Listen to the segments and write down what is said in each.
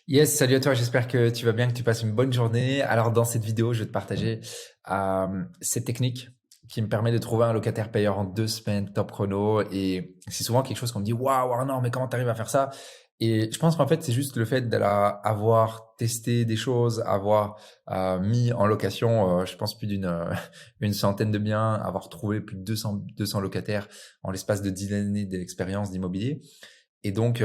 Yes, salut à toi, j'espère que tu vas bien, que tu passes une bonne journée. Alors dans cette vidéo, je vais te partager cette technique qui me permet de trouver un locataire payeur en 2 semaines, top chrono. Et c'est souvent quelque chose qu'on me dit, waouh, Arnaud, mais comment tu arrives à faire ça? Et je pense qu'en fait, c'est juste le fait d'avoir testé des choses, avoir mis en location, je pense plus une centaine de biens, avoir trouvé plus de 200 locataires en l'espace de 10 années d'expérience d'immobilier. Et donc,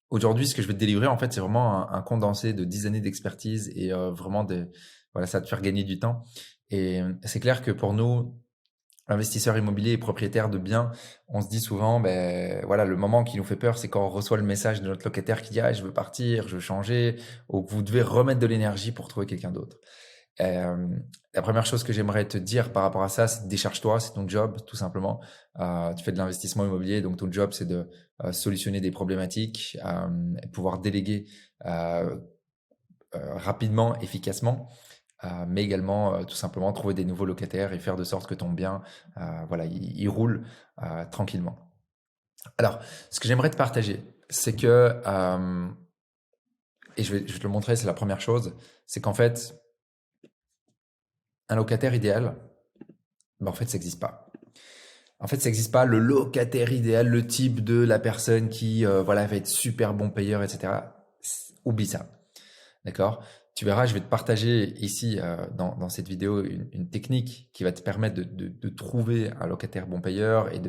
aujourd'hui, ce que je vais te délivrer, en fait, c'est vraiment un condensé de 10 années d'expertise et vraiment voilà, ça va te faire gagner du temps. Et c'est clair que pour nous, investisseurs immobiliers et propriétaires de biens, on se dit souvent, ben voilà, le moment qui nous fait peur, c'est quand on reçoit le message de notre locataire qui dit, ah, je veux partir, je veux changer, ou que vous devez remettre de l'énergie pour trouver quelqu'un d'autre. Euh, la première chose que j'aimerais te dire par rapport à ça, c'est décharge-toi, c'est ton job, tout simplement. Tu fais de l'investissement immobilier, donc ton job, c'est de solutionner des problématiques, et pouvoir déléguer euh, rapidement, efficacement, mais également tout simplement trouver des nouveaux locataires et faire de sorte que ton bien, voilà, il roule tranquillement. Alors, ce que j'aimerais te partager, c'est que, et je vais te le montrer, c'est la première chose, c'est qu'en fait, un locataire idéal, ben en fait, ça n'existe pas. En fait, ça n'existe pas le locataire idéal, le type de la personne qui voilà, va être super bon payeur, etc. Oublie ça. D'accord? Tu verras, je vais te partager ici dans cette vidéo une technique qui va te permettre de trouver un locataire bon payeur et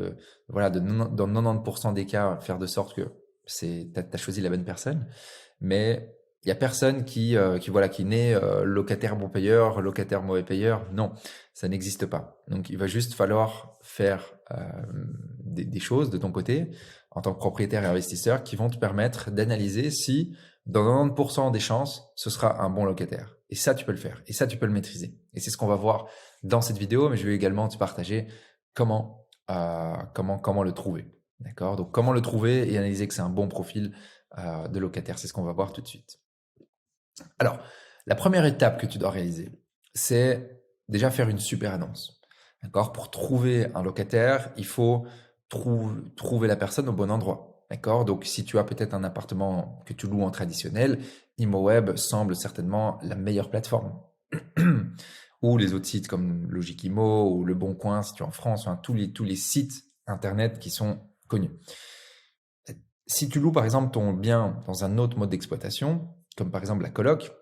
voilà, dans 90% des cas, faire de sorte que tu as choisi la bonne personne. Mais il y a personne voilà, qui naît locataire bon payeur, locataire mauvais payeur. Non, ça n'existe pas. Donc, il va juste falloir faire des choses de ton côté en tant que propriétaire et investisseur qui vont te permettre d'analyser si dans 90% des chances, ce sera un bon locataire. Et ça, tu peux le faire. Et ça, tu peux le maîtriser. Et c'est ce qu'on va voir dans cette vidéo, mais je vais également te partager comment le trouver. D'accord? Donc, comment le trouver et analyser que c'est un bon profil de locataire. C'est ce qu'on va voir tout de suite. Alors, la première étape que tu dois réaliser, c'est déjà faire une super annonce. D'accord? Pour trouver un locataire, il faut trouver la personne au bon endroit. D'accord? Donc, si tu as peut-être un appartement que tu loues en traditionnel, ImoWeb semble certainement la meilleure plateforme. Ou les autres sites comme Logiquimo ou Le Bon Coin, si tu es en France, enfin, tous les sites internet qui sont connus. Si tu loues par exemple ton bien dans un autre mode d'exploitation, comme par exemple la coloc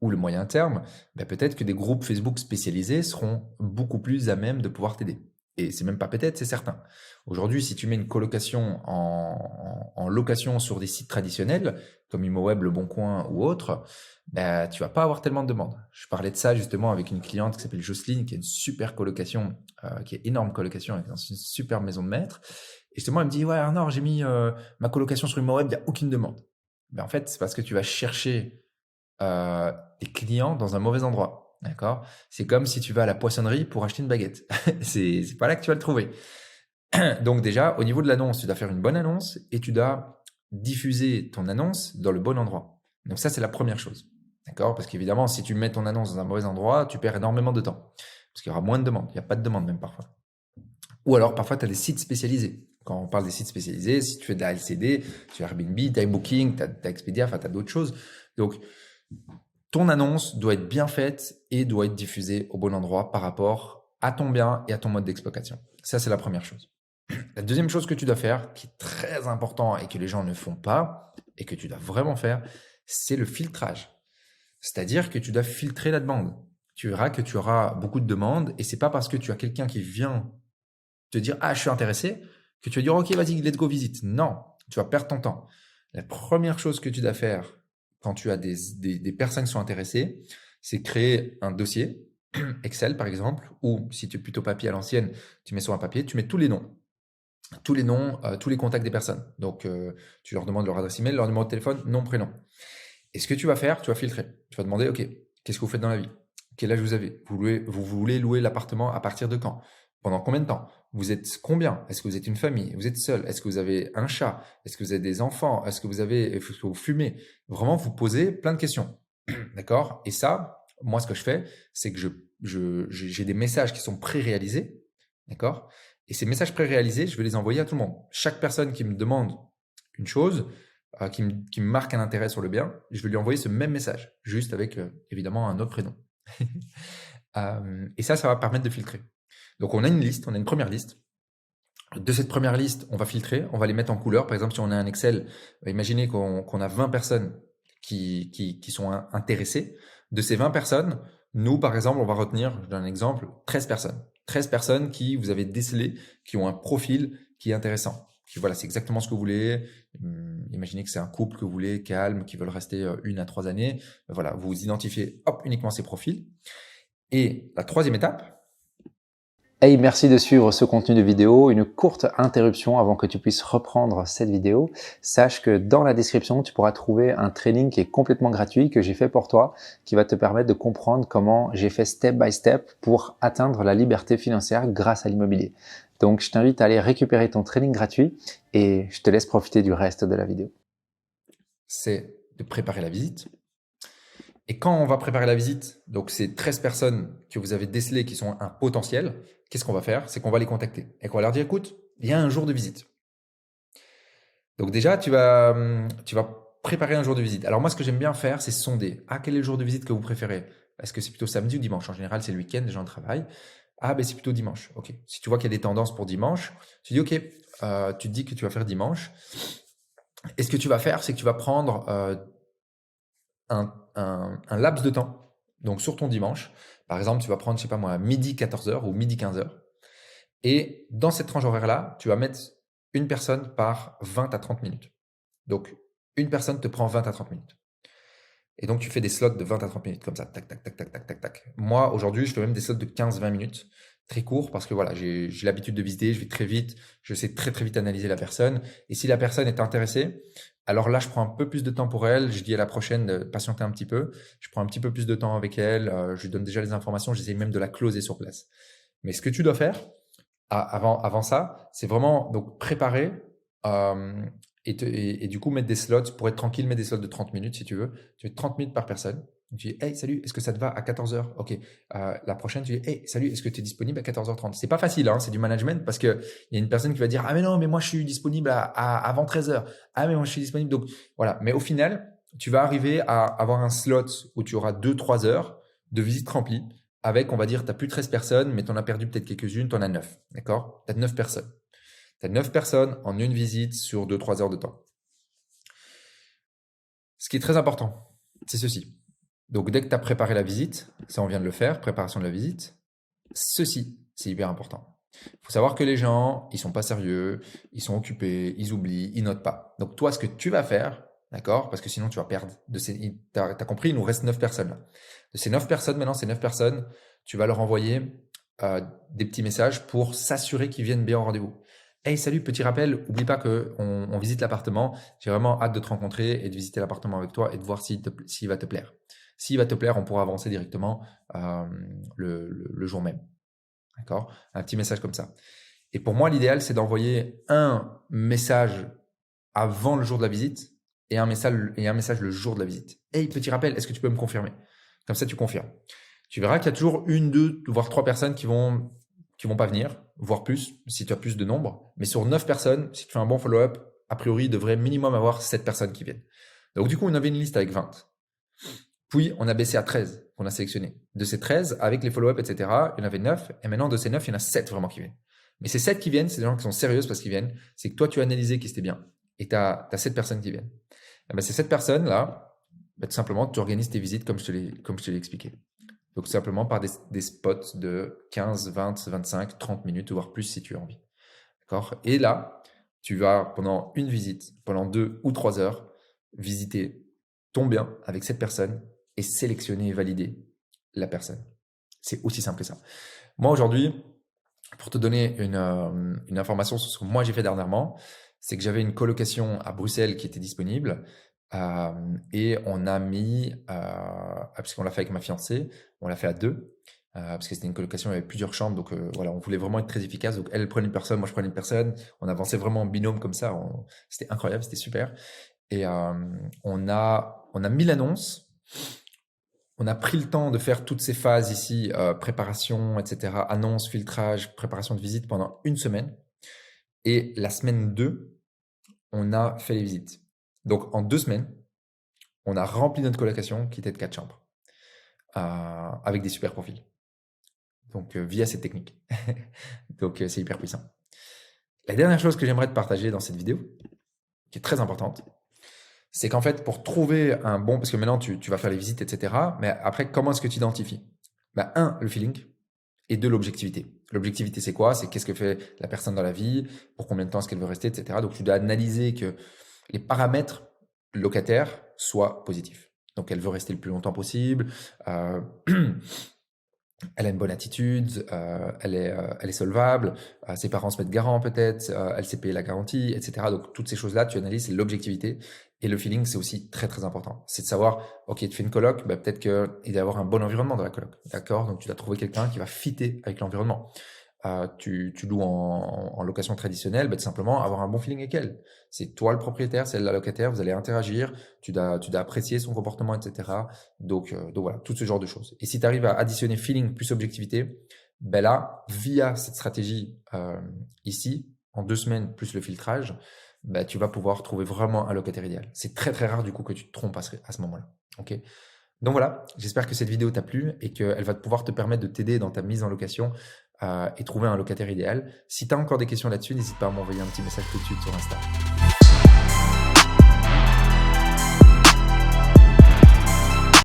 ou le moyen terme, ben peut-être que des groupes Facebook spécialisés seront beaucoup plus à même de pouvoir t'aider. Et c'est même pas peut-être, c'est certain. Aujourd'hui, si tu mets une colocation en location sur des sites traditionnels, comme ImoWeb, Le Bon Coin ou autres, ben, tu vas pas avoir tellement de demandes. Je parlais de ça justement avec une cliente qui s'appelle Jocelyne, qui a une super colocation, qui est énorme colocation, dans une super maison de maître. Et justement, elle me dit, ouais, Arnaud, j'ai mis ma colocation sur ImoWeb, il n'y a aucune demande. Ben, en fait, c'est parce que tu vas chercher des clients dans un mauvais endroit. D'accord? C'est comme si tu vas à la poissonnerie pour acheter une baguette. C'est pas là que tu vas le trouver. Donc déjà, au niveau de l'annonce, tu dois faire une bonne annonce et tu dois diffuser ton annonce dans le bon endroit. Donc ça, c'est la première chose. D'accord? Parce qu'évidemment, si tu mets ton annonce dans un mauvais endroit, tu perds énormément de temps. Parce qu'il y aura moins de demandes. Il n'y a pas de demande même parfois. Ou alors, parfois, tu as des sites spécialisés. Quand on parle des sites spécialisés, si tu fais de la LCD, tu as Airbnb, tu as Booking, tu as Expedia, enfin, tu as d'autres choses. Donc, ton annonce doit être bien faite et doit être diffusée au bon endroit par rapport à ton bien et à ton mode d'exploitation. Ça, c'est la première chose. La deuxième chose que tu dois faire, qui est très important et que les gens ne font pas, et que tu dois vraiment faire, c'est le filtrage. C'est-à-dire que tu dois filtrer la demande. Tu verras que tu auras beaucoup de demandes et c'est pas parce que tu as quelqu'un qui vient te dire ah je suis intéressé que tu vas dire ok vas-y let's go visite. Non, tu vas perdre ton temps. La première chose que tu dois faire quand tu as des personnes qui sont intéressées, c'est créer un dossier Excel par exemple, ou si tu es plutôt papier à l'ancienne, tu mets sur un papier, tu mets tous les noms, tous les contacts des personnes. Donc tu leur demandes leur adresse email, leur numéro de téléphone, nom, prénom. Et ce que tu vas faire, tu vas filtrer. Tu vas demander ok, qu'est-ce que vous faites dans la vie? Quel âge vous avez? Vous voulez louer l'appartement à partir de quand? Pendant combien de temps? Vous êtes combien? Est-ce que vous êtes une famille? Vous êtes seul? Est-ce que vous avez un chat? Est-ce que vous avez des enfants? Est-ce que vous fumez? Vraiment, vous posez plein de questions. D'accord? Et ça, moi, ce que je fais, c'est que j'ai des messages qui sont pré-réalisés. D'accord? Et ces messages pré-réalisés, je vais les envoyer à tout le monde. Chaque personne qui me demande une chose, qui me marque un intérêt sur le bien, je vais lui envoyer ce même message, juste avec évidemment un autre prénom. Et ça va permettre de filtrer. Donc on a une liste, on a une première liste. De cette première liste, on va filtrer, on va les mettre en couleur. Par exemple, si on a un Excel, imaginez qu'on a 20 personnes qui sont intéressées. De ces 20 personnes, nous, par exemple, on va retenir, je donne un exemple, 13 personnes. 13 personnes qui vous avez décelé, qui ont un profil qui est intéressant. Puis voilà, c'est exactement ce que vous voulez. Imaginez que c'est un couple que vous voulez, calme, qui veulent rester 1 à 3 années. Voilà, vous identifiez uniquement ces profils. Et la troisième étape. Hey, merci de suivre ce contenu de vidéo. Une courte interruption avant que tu puisses reprendre cette vidéo. Sache que dans la description, tu pourras trouver un training qui est complètement gratuit que j'ai fait pour toi, qui va te permettre de comprendre comment j'ai fait step by step pour atteindre la liberté financière grâce à l'immobilier. Donc, je t'invite à aller récupérer ton training gratuit et je te laisse profiter du reste de la vidéo. C'est de préparer la visite. Et quand on va préparer la visite, donc ces 13 personnes que vous avez décelées qui sont un potentiel, qu'est-ce qu'on va faire? C'est qu'on va les contacter et qu'on va leur dire, écoute, il y a un jour de visite. Donc déjà, tu vas préparer un jour de visite. Alors moi, ce que j'aime bien faire, c'est sonder. Ah, quel est le jour de visite que vous préférez? Est-ce que c'est plutôt samedi ou dimanche? En général, c'est le week-end, les gens travaillent. Ah, ben c'est plutôt dimanche. Ok. Si tu vois qu'il y a des tendances pour dimanche, tu dis, ok, tu te dis que tu vas faire dimanche. Et ce que tu vas faire, c'est que tu vas prendre un laps de temps, donc sur ton dimanche. Par exemple, tu vas prendre, je sais pas moi, midi 14h ou midi 15h. Et dans cette tranche horaire-là, tu vas mettre une personne par 20 à 30 minutes. Donc, une personne te prend 20 à 30 minutes. Et donc, tu fais des slots de 20 à 30 minutes comme ça. Tac, tac, tac, tac, tac, tac, tac. Moi, aujourd'hui, je fais même des slots de 15-20 minutes. Très courts parce que voilà, j'ai l'habitude de visiter, je vais très vite, je sais très très vite analyser la personne. Et si la personne est intéressée, alors là, je prends un peu plus de temps pour elle. Je dis à la prochaine de patienter un petit peu. Je prends un petit peu plus de temps avec elle. Je lui donne déjà les informations. J'essaie même de la closer sur place. Mais ce que tu dois faire avant ça, c'est vraiment donc préparer et du coup mettre des slots pour être tranquille, mettre des slots de 30 minutes si tu veux. Tu mets 30 minutes par personne. Tu dis, hey, salut, est-ce que ça te va à 14h? Ok. La prochaine, tu dis, hey, salut, est-ce que tu es disponible à 14h30? C'est pas facile, hein, c'est du management parce que il y a une personne qui va dire, ah, mais non, mais moi, je suis disponible avant 13h. Ah, mais moi, je suis disponible. Donc, voilà. Mais au final, tu vas arriver à avoir un slot où tu auras 2-3 heures de visite remplie avec, on va dire, tu n'as plus 13 personnes, mais tu en as perdu peut-être quelques-unes, tu en as 9. D'accord? Tu as 9 personnes. Tu as 9 personnes en une visite sur 2-3 heures de temps. Ce qui est très important, c'est ceci. Donc, dès que tu as préparé la visite, ça on vient de le faire, préparation de la visite, ceci, c'est hyper important. Il faut savoir que les gens, ils sont pas sérieux, ils sont occupés, ils oublient, ils notent pas. Donc, toi, ce que tu vas faire, d'accord? Parce que sinon, tu vas perdre. T'as compris, il nous reste 9 personnes là. De ces 9 personnes, maintenant, ces 9 personnes, tu vas leur envoyer des petits messages pour s'assurer qu'ils viennent bien au rendez-vous. Hey, salut, petit rappel, oublie pas que on visite l'appartement. J'ai vraiment hâte de te rencontrer et de visiter l'appartement avec toi et de voir s'il va te plaire. S'il va te plaire, on pourra avancer directement le jour même. D'accord? Un petit message comme ça. Et pour moi, l'idéal, c'est d'envoyer un message avant le jour de la visite et un message le jour de la visite. Hey, petit rappel, est-ce que tu peux me confirmer? Comme ça, tu confirmes. Tu verras qu'il y a toujours 1, 2, voire 3 personnes qui vont pas venir, voire plus, si tu as plus de nombre. Mais sur 9 personnes, si tu fais un bon follow-up, a priori, il devrait minimum avoir 7 personnes qui viennent. Donc, du coup, on avait une liste avec 20. Puis, on a baissé à 13 qu'on a sélectionné. De ces 13, avec les follow-up, etc., il y en avait 9. Et maintenant, de ces 9, il y en a 7 vraiment qui viennent. Mais ces 7 qui viennent, c'est des gens qui sont sérieux parce qu'ils viennent. C'est que toi, tu as analysé qui c'était bien. Et tu as 7 personnes qui viennent. Et ben, ces 7 personnes-là, tout simplement, tu organises tes visites comme je te l'ai expliqué. Donc, simplement par des spots de 15, 20, 25, 30 minutes, voire plus si tu as envie. D'accord? Et là, tu vas, pendant une visite, pendant 2 ou 3 heures, visiter ton bien avec cette personne et sélectionner et valider la personne. C'est aussi simple que ça. Moi, aujourd'hui, pour te donner une information sur ce que moi j'ai fait dernièrement, c'est que j'avais une colocation à Bruxelles qui était disponible et on a mis, parce qu'on l'a fait avec ma fiancée, on l'a fait à 2, parce que c'était une colocation avec plusieurs chambres, donc voilà, on voulait vraiment être très efficace. Donc elle prenait une personne, moi je prenais une personne, on avançait vraiment en binôme comme ça, c'était incroyable, c'était super. Et on a mis l'annonce. On a pris le temps de faire toutes ces phases ici, préparation, etc., annonce, filtrage, préparation de visite pendant une semaine. Et la semaine 2, on a fait les visites. Donc, en 2 semaines, on a rempli notre colocation qui était de 4 chambres avec des super profils. Donc, via cette technique. Donc, c'est hyper puissant. La dernière chose que j'aimerais te partager dans cette vidéo, qui est très importante, c'est qu'en fait, pour trouver un bon, parce que maintenant tu vas faire les visites, etc. Mais après, comment est-ce que tu identifies? Bah, 1, le feeling, et 2, l'objectivité. L'objectivité, c'est quoi? C'est qu'est-ce que fait la personne dans la vie, pour combien de temps est-ce qu'elle veut rester, etc. Donc, tu dois analyser que les paramètres locataires soient positifs. Donc, elle veut rester le plus longtemps possible. Elle a une bonne attitude, elle est solvable, ses parents se mettent garant peut-être, elle sait payer la garantie, etc. Donc toutes ces choses-là, tu analyses, c'est l'objectivité. Et le feeling, c'est aussi très très important. C'est de savoir, ok, tu fais une coloc, bah, peut-être qu'il doit y avoir un bon environnement dans la coloc. D'accord? Donc tu dois trouver quelqu'un qui va fitter avec l'environnement. Tu loues en location traditionnelle, bah, tout simplement avoir un bon feeling avec elle. C'est toi le propriétaire, c'est elle la locataire, vous allez interagir, tu dois apprécier son comportement, etc. Donc voilà, tout ce genre de choses. Et si tu arrives à additionner feeling plus objectivité, ben là, via cette stratégie ici, en 2 semaines plus le filtrage, ben, tu vas pouvoir trouver vraiment un locataire idéal. C'est très très rare du coup que tu te trompes à ce moment-là. Ok. Donc voilà, j'espère que cette vidéo t'a plu et qu'elle va pouvoir te permettre de t'aider dans ta mise en location et trouver un locataire idéal. Si tu as encore des questions là-dessus, n'hésite pas à m'envoyer un petit message tout de suite sur Insta.